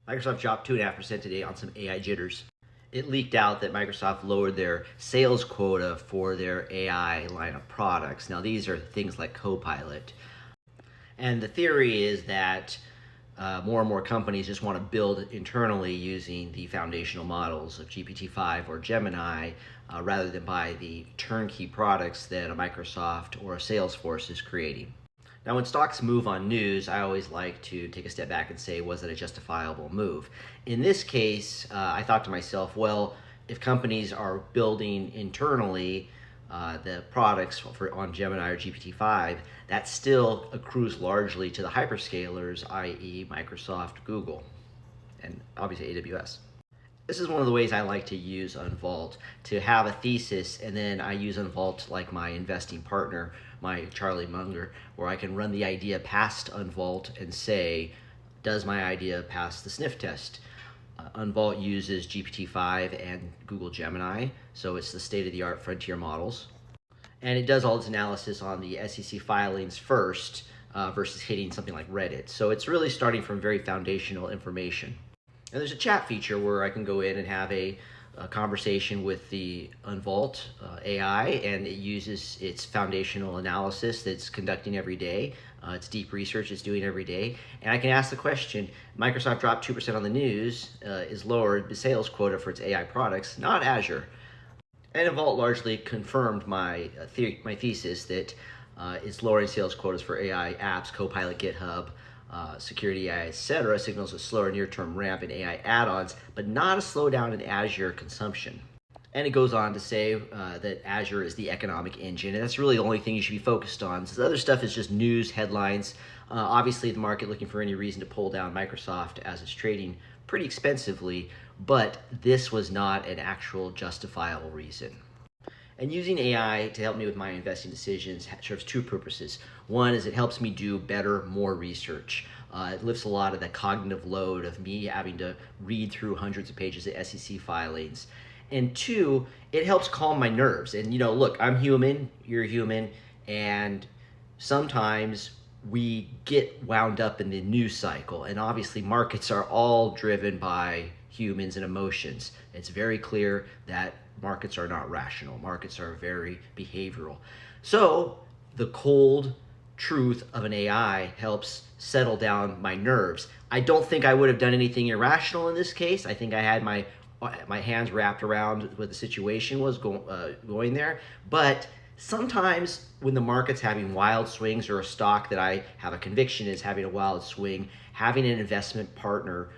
Microsoft dropped 2.5% today on some AI jitters. It leaked out that Microsoft lowered their sales quota for their AI line of products. Now, these are things like Copilot. And the theory is that more and more companies just want to build internally using the foundational models of GPT-5 or Gemini rather than buy the turnkey products that a Microsoft or a Salesforce is creating. Now, when stocks move on news, I always like to take a step back and say, was it a justifiable move? In this case, I thought to myself, well, if companies are building internally the products on Gemini or GPT-5, that still accrues largely to the hyperscalers, i.e. Microsoft, Google, and obviously AWS. This is one of the ways I like to use Unvault, to have a thesis, and then I use Unvault like my investing partner, my Charlie Munger, where I can run the idea past Unvault and say, does my idea pass the sniff test? Unvault uses GPT-5 and Google Gemini, so it's the state-of-the-art frontier models. And it does all its analysis on the SEC filings first versus hitting something like Reddit. So it's really starting from very foundational information. And there's a chat feature where I can go in and have a conversation with the Unvault AI, and it uses its foundational analysis that's conducting every day. It's deep research it's doing every day. And I can ask the question, Microsoft dropped 2% on the news, is lowered the sales quota for its AI products, not Azure. And Unvault largely confirmed my thesis that it's lowering sales quotas for AI apps, Copilot, GitHub, security AI, etc., signals a slower near-term ramp in AI add-ons, but not a slowdown in Azure consumption. And it goes on to say that Azure is the economic engine, and that's really the only thing you should be focused on. So the other stuff is just news, headlines. Obviously, the market looking for any reason to pull down Microsoft as it's trading pretty expensively, but this was not an actual justifiable reason. And using AI to help me with my investing decisions serves two purposes. One is it helps me do better, more research. It lifts a lot of the cognitive load of me having to read through hundreds of pages of SEC filings. And two, it helps calm my nerves. And look, I'm human, you're human, and sometimes we get wound up in the news cycle. And obviously markets are all driven by humans and emotions. It's very clear that markets are not rational. Markets are very behavioral. So the cold truth of an AI helps settle down my nerves. I don't think I would have done anything irrational in this case. I think I had my hands wrapped around what the situation was going there. But sometimes when the market's having wild swings, or a stock that I have a conviction is having a wild swing, having an investment partner